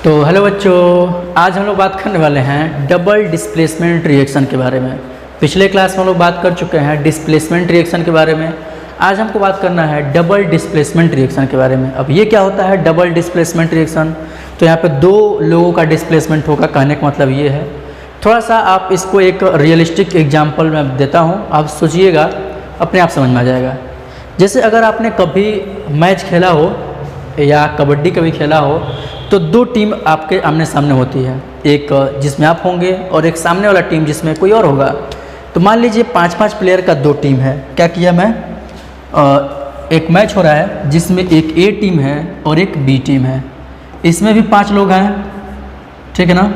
तो हेलो बच्चों, आज हम लोग बात करने वाले हैं डबल डिस्प्लेसमेंट रिएक्शन के बारे में। पिछले क्लास में हम लोग बात कर चुके हैं डिस्प्लेसमेंट रिएक्शन के बारे में। आज हमको बात करना है डबल डिस्प्लेसमेंट रिएक्शन के बारे में। अब ये क्या होता है डबल डिस्प्लेसमेंट रिएक्शन? तो यहाँ पे दो लोगों का डिस्प्लेसमेंट होगा, कहने का मतलब ये है। थोड़ा सा आप इसको एक रियलिस्टिक एग्जाम्पल में देता हूँ, आप सोचिएगा, अपने आप समझ में आ जाएगा। जैसे अगर आपने कभी मैच खेला हो या कबड्डी कभी खेला हो, तो दो टीम आपके आमने सामने होती है, एक जिसमें आप होंगे और एक सामने वाला टीम जिसमें कोई और होगा। तो मान लीजिए 5-5 प्लेयर का दो टीम है। क्या किया मैं, एक मैच हो रहा है जिसमें एक ए टीम है और एक बी टीम है। इसमें भी 5 लोग हैं, ठीक है ना,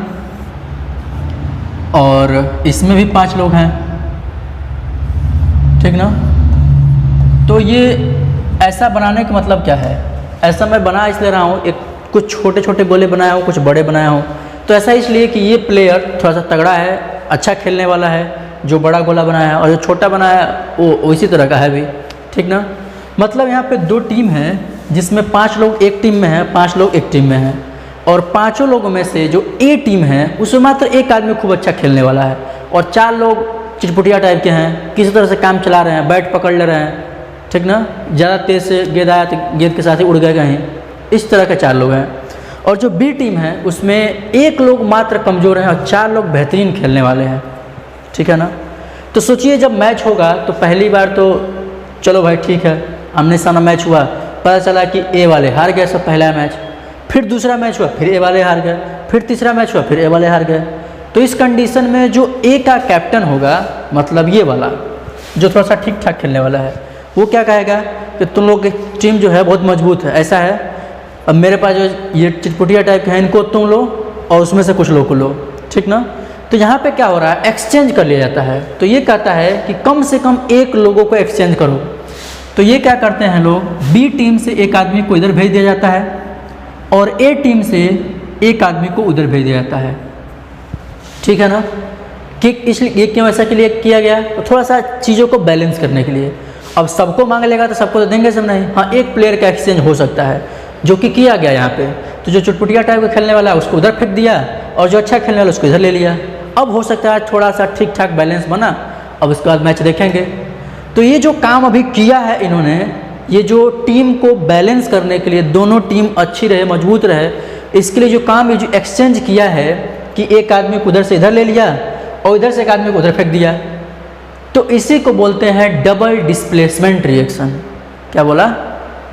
और इसमें भी 5 लोग हैं, ठीक ना। तो ये ऐसा बनाने का मतलब क्या है? ऐसा मैं बना इसलिए रहा हूँ, एक कुछ छोटे छोटे गोले बनाया हूँ, कुछ बड़े बनाया हूँ। तो ऐसा इसलिए कि ये प्लेयर थोड़ा सा तगड़ा है, अच्छा खेलने वाला है, जो बड़ा गोला बनाया है, और जो छोटा बनाया वो इसी तरह का है भी, ठीक ना। मतलब यहाँ पे दो टीम है जिसमें 5 लोग एक टीम में हैं, 5 लोग एक टीम में हैं, और 5 लोगों में से जो ए टीम है उसमें मात्र एक आदमी खूब अच्छा खेलने वाला है, और 4 लोग चिटपुटिया टाइप के हैं, किसी तरह से काम चला रहे हैं, बैट पकड़ ले रहे हैं, ठीक ना। ज़्यादा तेज़ से गेंद आया तो गेंद के साथ ही उड़ गए कहीं, इस तरह के 4 लोग हैं। और जो बी टीम है उसमें एक लोग मात्र कमज़ोर हैं और 4 लोग बेहतरीन खेलने वाले हैं, ठीक है ना। तो सोचिए जब मैच होगा तो पहली बार तो चलो भाई ठीक है, आमने सामने मैच हुआ, पता चला कि ए वाले हार गए सब पहला मैच, फिर दूसरा मैच हुआ फिर ए वाले हार गए, फिर तीसरा मैच हुआ फिर ए वाले हार गए। तो इस कंडीशन में जो ए का कैप्टन होगा, मतलब ये वाला जो थोड़ा सा ठीक ठाक खेलने वाला है, वो क्या कहेगा कि तुम लोग की टीम जो है बहुत मजबूत है, ऐसा है, अब मेरे पास जो ये चिटपुटिया टाइप के हैं इनको तुम लो और उसमें से कुछ लोग को लो, ठीक ना। तो यहाँ पे क्या हो रहा है, एक्सचेंज कर लिया जाता है। तो ये कहता है कि कम से कम एक लोगों को एक्सचेंज करो। तो ये क्या करते हैं लोग, बी टीम से एक आदमी को इधर भेज दिया जाता है और ए टीम से एक आदमी को उधर भेज दिया जाता है, ठीक है ना। कि इसलिए ये क्यों ऐसा के लिए किया गया, तो थोड़ा सा चीज़ों को बैलेंस करने के लिए। अब सबको मांग लेगा तो सबको तो देंगे सब नहीं, हाँ एक प्लेयर का एक्सचेंज हो सकता है, जो कि किया गया यहाँ पे। तो जो चुटपुटिया टाइप का खेलने वाला है उसको उधर फेंक दिया और जो अच्छा खेलने वाला उसको इधर ले लिया। अब हो सकता है थोड़ा सा ठीक ठाक बैलेंस बना, अब उसके बाद मैच देखेंगे। तो ये जो काम अभी किया है इन्होंने, ये जो टीम को बैलेंस करने के लिए, दोनों टीम अच्छी रहे, मजबूत रहे, इसके लिए जो काम, ये जो एक्सचेंज किया है कि एक आदमी को उधर से इधर ले लिया और इधर से एक आदमी को उधर फेंक दिया, तो इसी को बोलते हैं डबल डिस्प्लेसमेंट रिएक्शन। क्या बोला?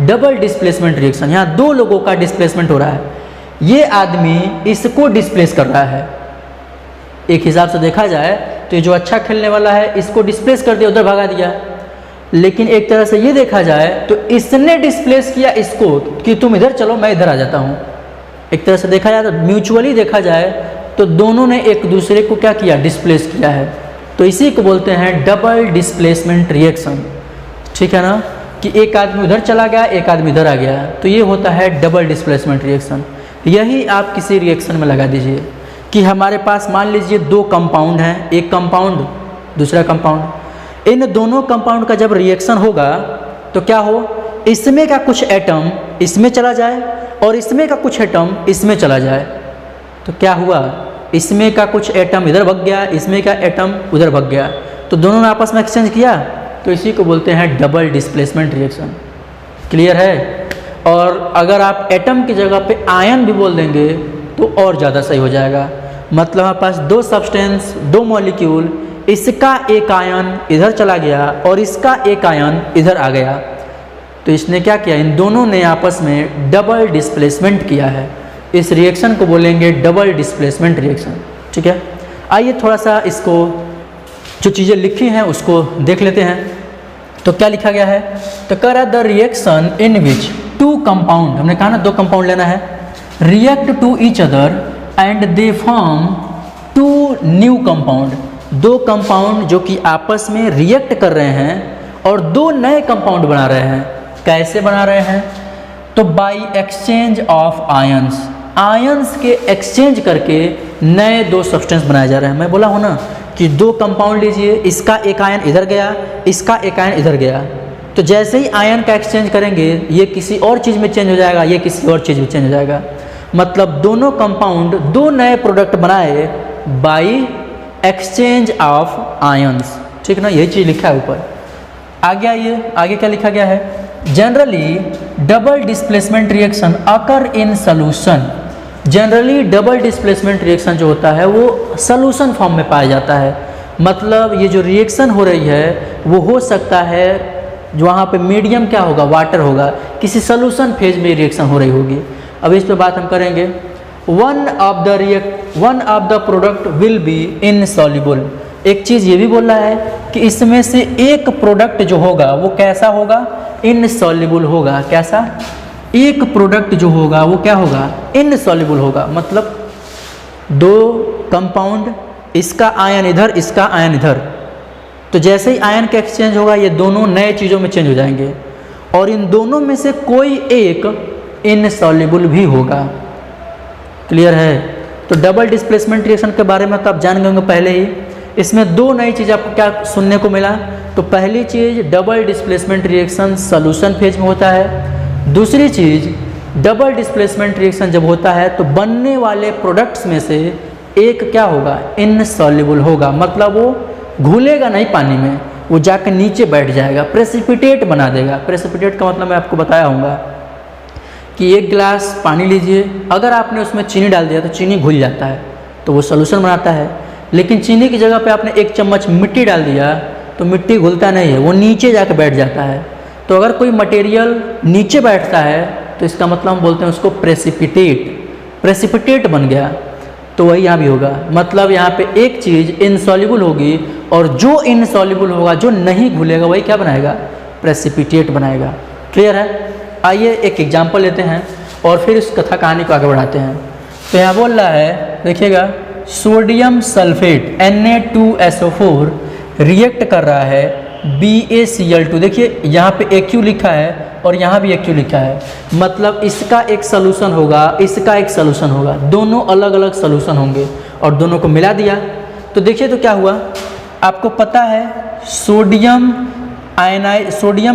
Double displacement reaction. यहाँ 2 लोगों का डिस्प्लेसमेंट हो रहा है, ये आदमी इसको डिस्प्लेस कर रहा है। एक हिसाब से देखा जाए तो ये जो अच्छा खेलने वाला है इसको डिस्प्लेस कर दिया, उधर भगा दिया। लेकिन एक तरह से ये देखा जाए तो इसने डिस्प्लेस किया इसको कि तुम इधर चलो मैं इधर आ जाता हूँ। एक तरह से देखा जाए तो म्यूचुअली देखा जाए तो दोनों ने एक दूसरे को क्या किया, डिस्प्लेस किया है। तो इसी को बोलते हैं डबल डिस्प्लेसमेंट रिएक्शन, ठीक है ना, कि एक आदमी उधर चला गया, एक आदमी इधर आ गया, तो ये होता है डबल डिस्प्लेसमेंट रिएक्शन। यही आप किसी रिएक्शन में लगा दीजिए कि हमारे पास मान लीजिए 2 कंपाउंड हैं, एक कंपाउंड दूसरा कंपाउंड। इन दोनों कंपाउंड का जब रिएक्शन होगा तो क्या हो, इसमें का कुछ एटम इसमें चला जाए और इसमें का कुछ एटम इसमें चला जाए। तो क्या हुआ, इसमें का कुछ एटम इधर भग गया, इसमें का एटम उधर भग गया, तो दोनों ने आपस में एक्सचेंज किया। तो इसी को बोलते हैं डबल डिस्प्लेसमेंट रिएक्शन। क्लियर है? और अगर आप एटम की जगह पे आयन भी बोल देंगे तो और ज़्यादा सही हो जाएगा। मतलब हमारे पास 2 सब्सटेंस, 2 मॉलिक्यूल, इसका एक आयन इधर चला गया और इसका एक आयन इधर आ गया, तो इसने क्या किया, इन दोनों ने आपस में डबल डिस्प्लेसमेंट किया है। इस रिएक्शन को बोलेंगे डबल डिस्प्लेसमेंट रिएक्शन, ठीक है। आइए थोड़ा सा इसको जो चीज़ें लिखी हैं उसको देख लेते हैं। तो क्या लिखा गया है, तो कह रहा है the reaction in which 2 compound, हमने कहा ना 2 कंपाउंड लेना है, react to each other and they form 2 new compound. 2 compound जो कि आपस में रिएक्ट कर रहे हैं और 2 नए कंपाउंड बना रहे हैं। कैसे बना रहे हैं, तो by exchange of ions, ions के एक्सचेंज करके नए 2 सब्सटेंस बनाए जा रहे हैं। मैं बोला हूँ ना कि 2 कंपाउंड लीजिए, इसका एक आयन इधर गया, इसका एक आयन इधर गया, तो जैसे ही आयन का एक्सचेंज करेंगे ये किसी और चीज़ में चेंज हो जाएगा, ये किसी और चीज़ में चेंज हो जाएगा। मतलब दोनों कंपाउंड दो नए प्रोडक्ट बनाए बाई एक्सचेंज ऑफ आयंस, ठीक ना, यही चीज़ लिखा है ऊपर। आगे आइए, आगे क्या लिखा गया है, generally double displacement reaction occur in solution. Generally double displacement reaction जो होता है वो सॉल्यूशन फॉर्म में पाया जाता है, मतलब ये जो रिएक्शन हो रही है वो हो सकता है जो वहाँ पे मीडियम क्या होगा, वाटर होगा, किसी सॉल्यूशन फेज में रिएक्शन हो रही होगी। अब इस पे बात हम करेंगे। One of the product will be insoluble. एक चीज़ ये भी बोल रहा है कि इसमें से एक प्रोडक्ट जो होगा वो कैसा होगा, इनसॉल्युबल होगा। कैसा, एक प्रोडक्ट जो होगा वो क्या होगा, इनसॉल्युबल होगा। मतलब दो कंपाउंड, इसका आयन इधर, इसका आयन इधर, तो जैसे ही आयन का एक्सचेंज होगा ये दोनों नए चीज़ों में चेंज हो जाएंगे और इन दोनों में से कोई एक इनसॉल्युबल भी होगा। क्लियर है। तो डबल डिस्प्लेसमेंट रिएक्शन के बारे में तो आप जान गए होंगे पहले ही। इसमें दो नई चीज़ आपको क्या सुनने को मिला, तो पहली चीज़ double displacement reaction solution phase में होता है। दूसरी चीज़ डबल डिस्प्लेसमेंट रिएक्शन जब होता है तो बनने वाले प्रोडक्ट्स में से एक क्या होगा, इनसॉल्युबल होगा, मतलब वो घुलेगा नहीं पानी में, वो जाकर नीचे बैठ जाएगा, प्रेसिपिटेट बना देगा। प्रेसिपिटेट का मतलब मैं आपको बताया हूँगा कि एक गिलास पानी लीजिए, अगर आपने उसमें चीनी डाल दिया तो चीनी घुल जाता है, तो वो सॉल्यूशन बनाता है। लेकिन चीनी की जगह पे आपने एक चम्मच मिट्टी डाल दिया तो मिट्टी घुलता नहीं है, वो नीचे जाकर बैठ जाता है। तो अगर कोई मटेरियल नीचे बैठता है तो इसका मतलब हम बोलते हैं उसको प्रेसिपिटेट बन गया। तो वही यहाँ भी होगा, मतलब यहाँ पे एक चीज़ इनसॉल्युबल होगी और जो इनसॉल्युबल होगा, जो नहीं घुलेगा, वही क्या बनाएगा, प्रेसिपिटेट बनाएगा। क्लियर है। आइए एक एग्जांपल लेते हैं और फिर इस कथा कहानी को आगे बढ़ाते हैं। तो यहाँ बोल रहा है, देखिएगा, सोडियम सल्फेट Na2SO4 रिएक्ट कर रहा है BaCl2। देखिए यहाँ पे AQ लिखा है और यहाँ भी AQ लिखा है, मतलब इसका एक सॉल्यूशन होगा, इसका एक सॉल्यूशन होगा, दोनों अलग अलग सॉल्यूशन होंगे और दोनों को मिला दिया। तो देखिए तो क्या हुआ, आपको पता है सोडियम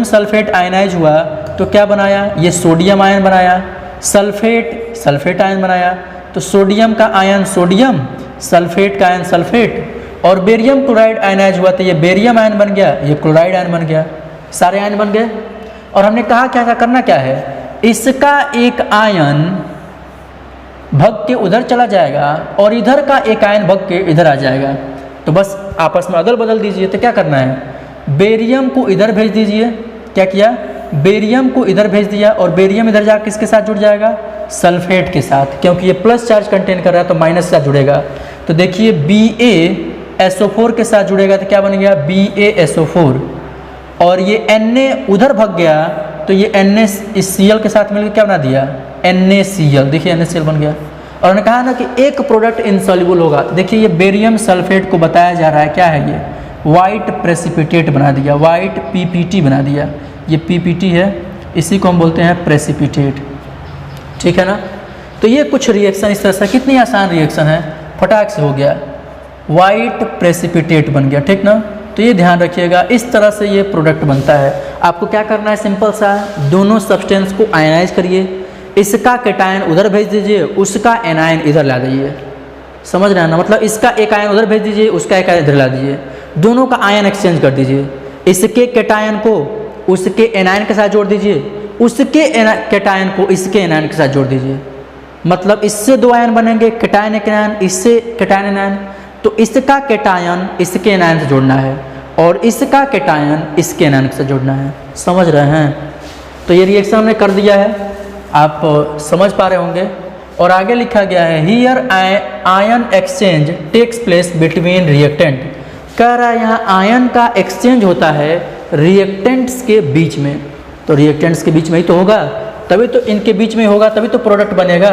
सल्फेट आयनाइज हुआ तो क्या बनाया, ये सोडियम आयन बनाया, सल्फेट आयन बनाया। तो सोडियम का आयन सोडियम, सल्फेट का आयन सल्फेट, और बेरियम क्लोराइड आयनाइज हुआ तो ये बेरियम आयन बन गया, ये क्लोराइड आयन बन गया, सारे आयन बन गए। और हमने कहा क्या करना क्या है, इसका एक आयन भग के उधर चला जाएगा और इधर का एक आयन भग के इधर आ जाएगा। तो बस आपस में अदल बदल दीजिए। तो क्या करना है, बेरियम को इधर भेज दीजिए। क्या किया, बेरियम को इधर भेज दिया और बेरियम इधर जाकर किसके साथ जुड़ जाएगा, सल्फेट के साथ, क्योंकि ये प्लस चार्ज कंटेन कर रहा है तो माइनस के साथ जुड़ेगा। तो देखिए BaSO4 के साथ जुड़ेगा तो क्या बन गया, BaSO4, और ये Na उधर भग गया तो ये NaCl के साथ मिलकर क्या बना दिया, NaCl। देखिए NaCl बन गया। और उन्होंने कहा ना कि एक प्रोडक्ट इनसॉल्युबल होगा। देखिए ये बेरियम सल्फेट को बताया जा रहा है क्या है, ये वाइट प्रेसिपिटेट बना दिया, वाइट PPT बना दिया। ये PPT है, इसी को हम बोलते हैं प्रेसिपिटेट। ठीक है ना। तो ये कुछ रिएक्शन इस तरह से, कितनी आसान रिएक्शन है, फटाक से हो गया, वाइट प्रेसिपिटेट बन गया। ठीक ना। तो ये ध्यान रखिएगा, इस तरह से ये प्रोडक्ट बनता है। आपको क्या करना है, सिंपल सा, दोनों सब्सटेंस को आयनाइज करिए, इसका कैटायन उधर भेज दीजिए, उसका एनायन इधर ला दीजिए। समझ रहे हैं ना, मतलब इसका एक आयन उधर भेज दीजिए, उसका एक आयन इधर ला दीजिए, दोनों का आयन एक्सचेंज कर दीजिए। इसके कैटायन को उसके एनायन के साथ जोड़ दीजिए, उसके कैटायन को इसके एनायन के साथ जोड़ दीजिए। मतलब इससे दो आयन बनेंगे, कैटायन एक आयन, इससे कैटायन एनायन। तो इसका कैटायन इसके एनायन से जोड़ना है और इसका कैटायन इसके एनायन से जोड़ना है। समझ रहे हैं। तो ये रिएक्शन हमने कर दिया है, आप समझ पा रहे होंगे। और आगे लिखा गया है, here ion exchange takes place between reactant. कह रहा है यहाँ आयन का एक्सचेंज होता है रिएक्टेंट्स के बीच में। तो रिएक्टेंट्स के बीच में ही तो होगा, तभी तो इनके बीच में होगा, तभी तो प्रोडक्ट बनेगा।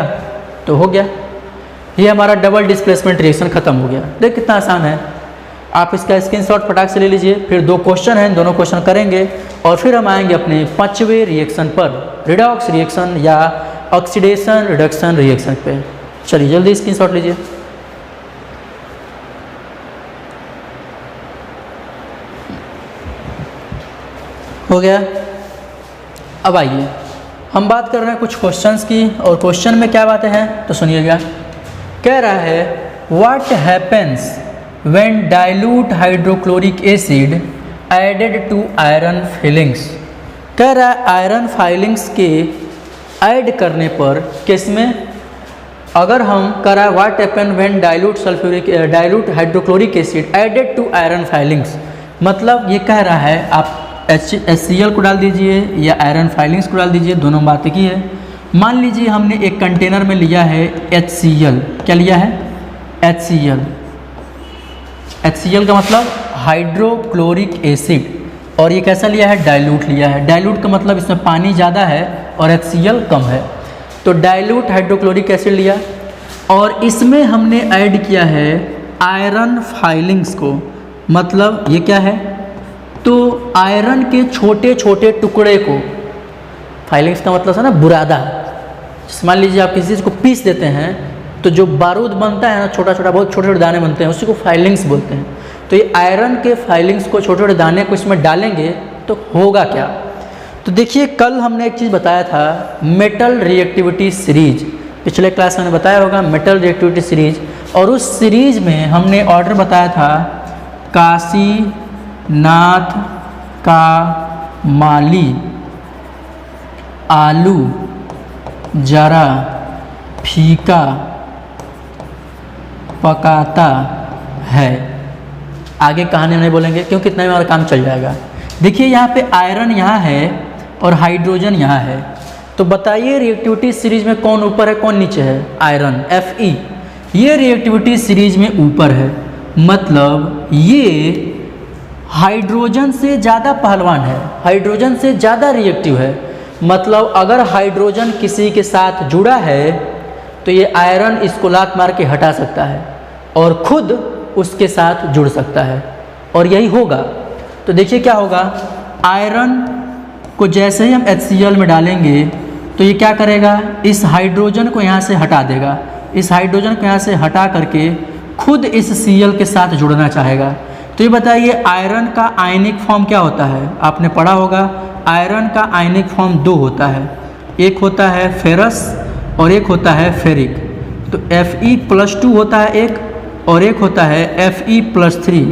तो हो गया, ये हमारा डबल डिस्प्लेसमेंट रिएक्शन खत्म हो गया। देख कितना आसान है। आप इसका स्क्रीनशॉट फटाक से ले लीजिए। फिर दो क्वेश्चन हैं, दोनों क्वेश्चन करेंगे और फिर हम आएंगे अपने 5वें रिएक्शन पर, रिडॉक्स रिएक्शन या ऑक्सीडेशन रिडक्शन रिएक्शन पे। चलिए जल्दी स्क्रीनशॉट लीजिए। हो गया। अब आइए हम बात कर रहे हैं कुछ क्वेश्चंस की, और क्वेश्चन में क्या बातें हैं तो सुनिएगा। कह रहा है what happens when dilute hydrochloric acid added to iron filings. कह रहा है आयरन फाइलिंग्स के ऐड करने पर किसमें, अगर हम करा what happen when dilute hydrochloric acid added to iron filings, मतलब ये कह रहा है आप HCl को डाल दीजिए या आयरन फाइलिंग्स को डाल दीजिए, दोनों बातें की है। मान लीजिए हमने एक कंटेनर में लिया है HCl, क्या लिया है HCl। HCl का मतलब हाइड्रोक्लोरिक एसिड, और ये कैसा लिया है डाइल्यूट लिया है। डाइल्यूट का मतलब इसमें पानी ज़्यादा है और HCl कम है, तो डाइल्यूट हाइड्रोक्लोरिक एसिड लिया और इसमें हमने ऐड किया है आयरन फाइलिंग्स को। मतलब ये क्या है, तो आयरन के छोटे छोटे टुकड़े को, फाइलिंग्स का मतलब है ना बुरादा। मान लीजिए आप किसी चीज़ को पीस देते हैं तो जो बारूद बनता है ना, छोटा छोटा बहुत छोटे छोटे दाने बनते हैं, उसी को फाइलिंग्स बोलते हैं। तो ये आयरन के फाइलिंग्स को छोटे छोटे दाने को इसमें डालेंगे तो होगा क्या। तो देखिए कल हमने एक चीज़ बताया था मेटल रिएक्टिविटी सीरीज, पिछले क्लास में बताया होगा मेटल रिएक्टिविटी सीरीज, और उस सीरीज में हमने ऑर्डर बताया था काशी नाथ का माली आलू जरा फीका पकाता है। आगे कहानी नहीं बोलेंगे क्योंकि इतना में हमारा काम चल जाएगा। देखिए यहाँ पे आयरन यहाँ है और हाइड्रोजन यहाँ है, तो बताइए रिएक्टिविटी सीरीज में कौन ऊपर है कौन नीचे है। आयरन Fe ये रिएक्टिविटी सीरीज में ऊपर है, मतलब ये हाइड्रोजन से ज़्यादा पहलवान है, हाइड्रोजन से ज़्यादा रिएक्टिव है। मतलब अगर हाइड्रोजन किसी के साथ जुड़ा है तो ये आयरन इसको लात मार के हटा सकता है और खुद उसके साथ जुड़ सकता है, और यही होगा। तो देखिए क्या होगा, आयरन को जैसे ही हम HCl में डालेंगे तो ये क्या करेगा, इस हाइड्रोजन को यहाँ से हटा देगा, इस हाइड्रोजन को यहाँ से हटा करके खुद इस Cl के साथ जुड़ना चाहेगा। तो ये बताइए आयरन का आयनिक फॉर्म क्या होता है, आपने पढ़ा होगा आयरन का आयनिक फॉर्म दो होता है, एक होता है फेरस और एक होता है फेरिक। तो Fe+2 होता है एक, और एक होता है Fe+3।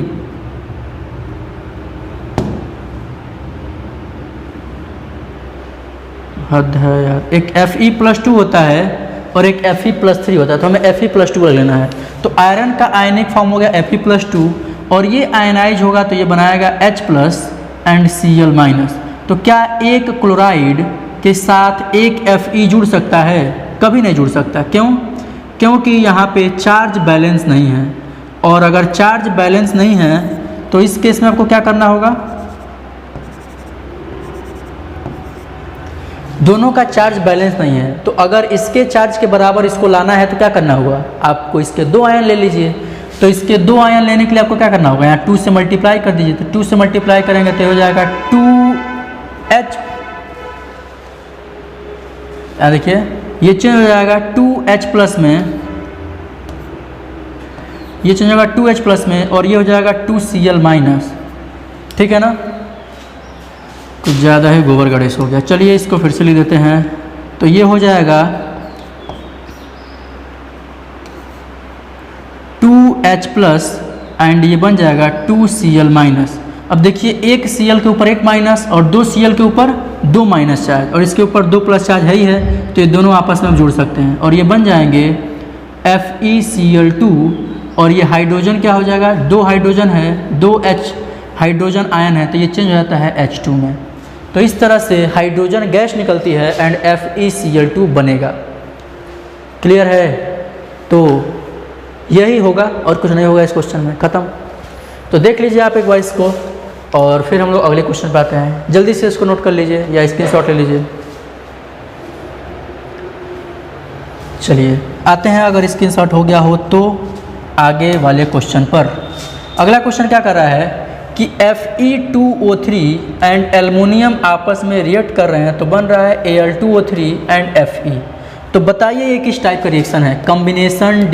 हद है यार, एक Fe+2 होता है और एक Fe+3 होता है, तो हमें Fe+2 लेना है। तो आयरन का आयनिक फॉर्म हो गया Fe+2 और ये आयनाइज होगा तो ये बनाएगा H+ एंड Cl-। तो क्या एक क्लोराइड के साथ एक Fe जुड़ सकता है, कभी नहीं जुड़ सकता। क्यों, क्योंकि यहाँ पे चार्ज बैलेंस नहीं है, और अगर चार्ज बैलेंस नहीं है तो इस केस में आपको क्या करना होगा, दोनों का चार्ज बैलेंस नहीं है, तो अगर इसके चार्ज के बराबर इसको लाना है तो क्या करना होगा, आपको इसके दो आयन ले लीजिए। तो इसके दो आयन लेने के लिए आपको क्या करना होगा, यहाँ 2 से मल्टीप्लाई कर दीजिए, तो 2 से मल्टीप्लाई करेंगे तो हो जाएगा 2H, देखिए ये चेंज हो जाएगा 2H+ में, ये चेंज होगा 2H+ में, और ये हो जाएगा 2Cl-। ठीक है ना, कुछ ज़्यादा ही गोबर गणेश हो गया। चलिए इसको फिर से लिख देते हैं, तो ये हो जाएगा 2H+ एंड ये बन जाएगा 2Cl-। अब देखिए एक Cl के ऊपर एक माइनस और दो Cl के ऊपर दो माइनस चार्ज, और इसके ऊपर दो प्लस चार्ज है ही है, तो ये दोनों आपस में जुड़ सकते हैं और ये बन जाएंगे FeCl2, और ये हाइड्रोजन क्या हो जाएगा, दो हाइड्रोजन है, दो H हाइड्रोजन आयन है, तो ये चेंज हो जाता है H2 में। तो इस तरह से हाइड्रोजन गैस निकलती है एंड FeCl2 बनेगा। क्लियर है, तो यही होगा और कुछ नहीं होगा इस क्वेश्चन में, ख़त्म। तो देख लीजिए आप एक बार इसको, और फिर हम लोग अगले क्वेश्चन पे आते हैं। जल्दी से इसको नोट कर लीजिए या स्क्रीनशॉट ले लीजिए। चलिए आते हैं, अगर स्क्रीनशॉट हो गया हो तो आगे वाले क्वेश्चन पर। अगला क्वेश्चन क्या कर रहा है कि Fe2O3 एंड एल्युमिनियम आपस में रिएक्ट कर रहे हैं तो बन रहा है Al2O3 एंड Fe। तो बताइए ये किस टाइप का रिएक्शन है, combination,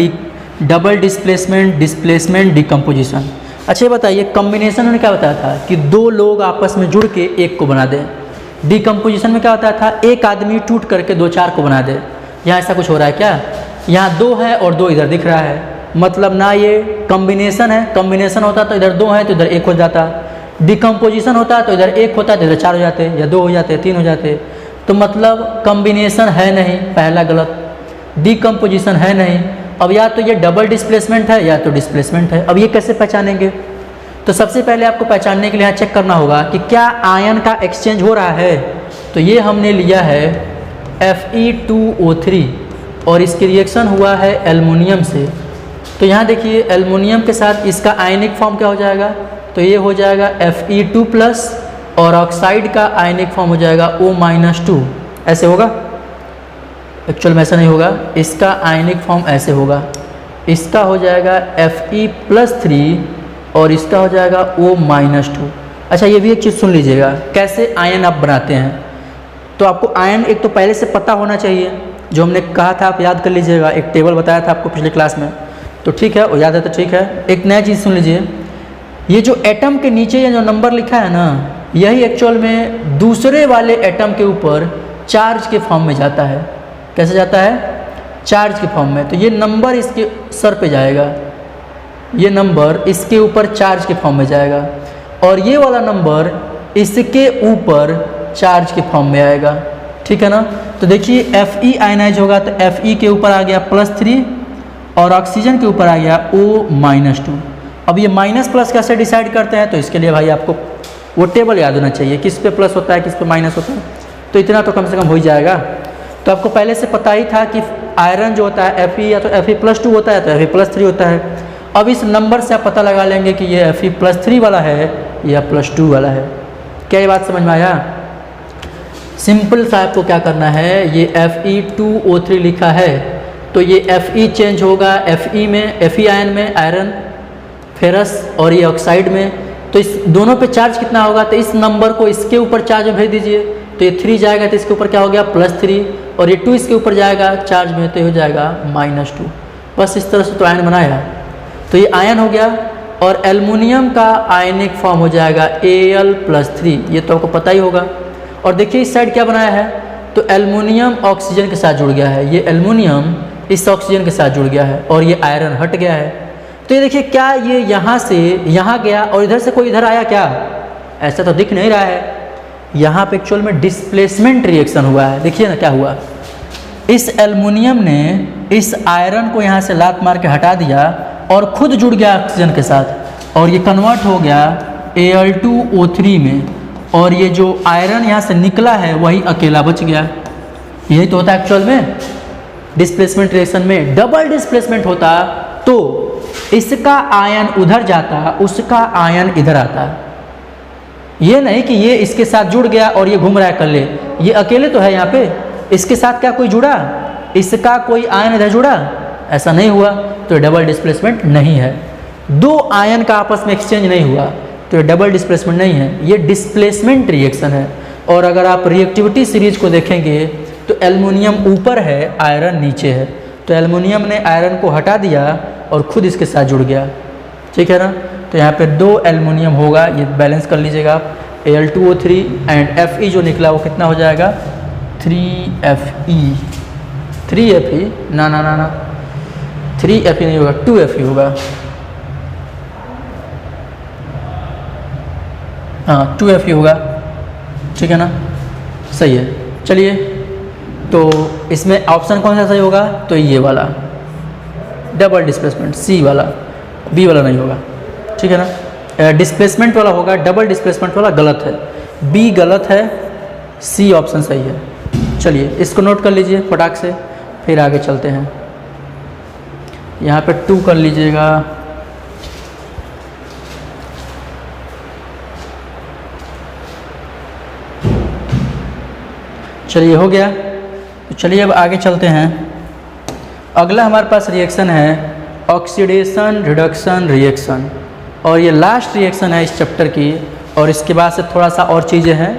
double displacement, displacement, decomposition. अच्छा ये बताइए कॉम्बिनेशन में क्या बताया था कि दो लोग आपस में जुड़ के एक को बना दें, डिकम्पोजिशन में क्या होता था, एक आदमी टूट करके 2-4 को बना दे। यहाँ ऐसा कुछ हो रहा है क्या? यहाँ 2 है और 2 इधर दिख रहा है, मतलब ना ये कॉम्बिनेशन है, कॉम्बिनेशन होता तो इधर 2 है तो इधर 1 हो जाता, डिकम्पोजिशन होता तो इधर 1 होता तो इधर 4 हो जाते, या 2 हो जाते, 3 हो जाते। तो मतलब कॉम्बिनेशन है नहीं, पहला गलत। डिकम्पोजिशन है नहीं। अब या तो ये डबल डिस्प्लेसमेंट है या तो डिस्प्लेसमेंट है। अब ये कैसे पहचानेंगे? तो सबसे पहले आपको पहचानने के लिए यहाँ चेक करना होगा कि क्या आयन का एक्सचेंज हो रहा है। तो ये हमने लिया है Fe2O3 और इसकी रिएक्शन हुआ है एल्युमिनियम से। तो यहाँ देखिए एल्युमिनियम के साथ इसका आयनिक फॉर्म क्या हो जाएगा, तो ये हो जाएगा Fe2+ और ऑक्साइड का आयनिक फॉर्म हो जाएगा O-2। ऐसे होगा? एक्चुअल में ऐसा नहीं होगा, इसका आयनिक फॉर्म ऐसे होगा, इसका हो जाएगा Fe+3 और इसका हो जाएगा O-2। अच्छा ये भी एक चीज़ सुन लीजिएगा, कैसे आयन आप बनाते हैं। तो आपको आयन एक तो पहले से पता होना चाहिए, जो हमने कहा था आप याद कर लीजिएगा, एक टेबल बताया था आपको पिछले क्लास में, तो ठीक है वो याद है तो ठीक है। एक नया चीज़ सुन लीजिए, ये जो एटम के नीचे ये जो नंबर लिखा है ना, यही एक्चुअल में दूसरे वाले एटम के ऊपर चार्ज के फॉर्म में जाता है। कैसे जाता है? चार्ज के फॉर्म में। तो ये नंबर इसके सर पे जाएगा, ये नंबर इसके ऊपर चार्ज के फॉर्म में जाएगा और ये वाला नंबर इसके ऊपर चार्ज के फॉर्म में आएगा। ठीक है ना? तो देखिए Fe आयनाइज होगा तो Fe के ऊपर आ गया +3 और ऑक्सीजन के ऊपर आ गया O-2। अब ये माइनस प्लस कैसे डिसाइड करते हैं, तो इसके लिए भाई आपको वो टेबल याद होना चाहिए, किस पे प्लस होता है किस पे माइनस होता है। तो इतना तो कम से कम हो ही जाएगा। तो आपको पहले से पता ही था कि आयरन जो होता है Fe या तो Fe+2 होता है तो Fe+3 होता है। अब इस नंबर से आप पता लगा लेंगे कि ये Fe+3 वाला है या +2 वाला है। क्या ये बात समझ में आया? सिंपल सा आपको क्या करना है, ये Fe2O3 लिखा है तो ये Fe चेंज होगा Fe में, Fe आयन में, आयरन फेरस, और ये ऑक्साइड में। तो इस दोनों पे चार्ज कितना होगा, तो इस नंबर को इसके ऊपर चार्ज में भेज दीजिए, तो ये 3 जाएगा तो इसके ऊपर क्या हो गया +3 और ये 2 इसके ऊपर जाएगा चार्ज में तो ये हो जाएगा -2। बस इस तरह से तो आयन बनाया। तो ये आयन हो गया और एल्युमिनियम का आयनिक फॉर्म हो जाएगा Al+3, ये तो आपको पता ही होगा। और देखिए इस साइड क्या बनाया है, तो एल्युमिनियम ऑक्सीजन के साथ जुड़ गया है, ये एल्युमिनियम इस ऑक्सीजन के साथ जुड़ गया है और ये आयरन हट गया है। तो ये देखिए क्या ये यहाँ से यहाँ गया और इधर से कोई इधर आया क्या? ऐसा तो दिख नहीं रहा है। यहाँ पे एक्चुअल में डिस्प्लेसमेंट रिएक्शन हुआ है। देखिए ना क्या हुआ, इस एल्युमिनियम ने इस आयरन को यहाँ से लात मार के हटा दिया और खुद जुड़ गया ऑक्सीजन के साथ और ये कन्वर्ट हो गया Al2O3 में, और ये जो आयरन यहाँ से निकला है वही अकेला बच गया। यही तो होता है एक्चुअल में डिस्प्लेसमेंट रिएक्शन में। डबल डिस्प्लेसमेंट होता तो इसका आयन उधर जाता, उसका आयन इधर आता। ये नहीं कि ये इसके साथ जुड़ गया और ये घूम रहा है अकेले, ये अकेले तो है यहाँ पे, इसके साथ क्या कोई जुड़ा, इसका कोई आयन इधर जुड़ा, ऐसा नहीं हुआ, तो डबल डिस्प्लेसमेंट नहीं है। 2 आयन का आपस में एक्सचेंज नहीं हुआ तो ये डबल डिस्प्लेसमेंट नहीं है, ये डिस्प्लेसमेंट रिएक्शन है। और अगर आप रिएक्टिविटी सीरीज को देखेंगे तो एल्युमिनियम ऊपर है, आयरन नीचे है, तो एल्युमिनियम ने आयरन को हटा दिया और खुद इसके साथ जुड़ गया। ठीक है ना? तो यहाँ पे 2 एल्युमिनियम होगा, ये बैलेंस कर लीजिएगा आप। Al2O3 एंड Fe जो निकला वो कितना हो जाएगा 3Fe। 3Fe ना ना ना ना 3Fe नहीं होगा, 2Fe होगा। हाँ 2Fe होगा। ठीक है ना? सही है। चलिए तो इसमें ऑप्शन कौन सा सही होगा, तो ये वाला डबल डिस्प्लेसमेंट, सी वाला, बी वाला नहीं होगा। ठीक है ना? डिस्प्लेसमेंट वाला होगा, डबल डिस्प्लेसमेंट वाला गलत है, बी गलत है, सी ऑप्शन सही है। चलिए इसको नोट कर लीजिए फटाक से, फिर आगे चलते हैं। यहाँ पे 2 कर लीजिएगा। चलिए हो गया। तो चलिए अब आगे चलते हैं। अगला हमारे पास रिएक्शन है ऑक्सीडेशन रिडक्शन रिएक्शन, और ये लास्ट रिएक्शन है इस चैप्टर की, और इसके बाद से थोड़ा सा और चीज़ें हैं।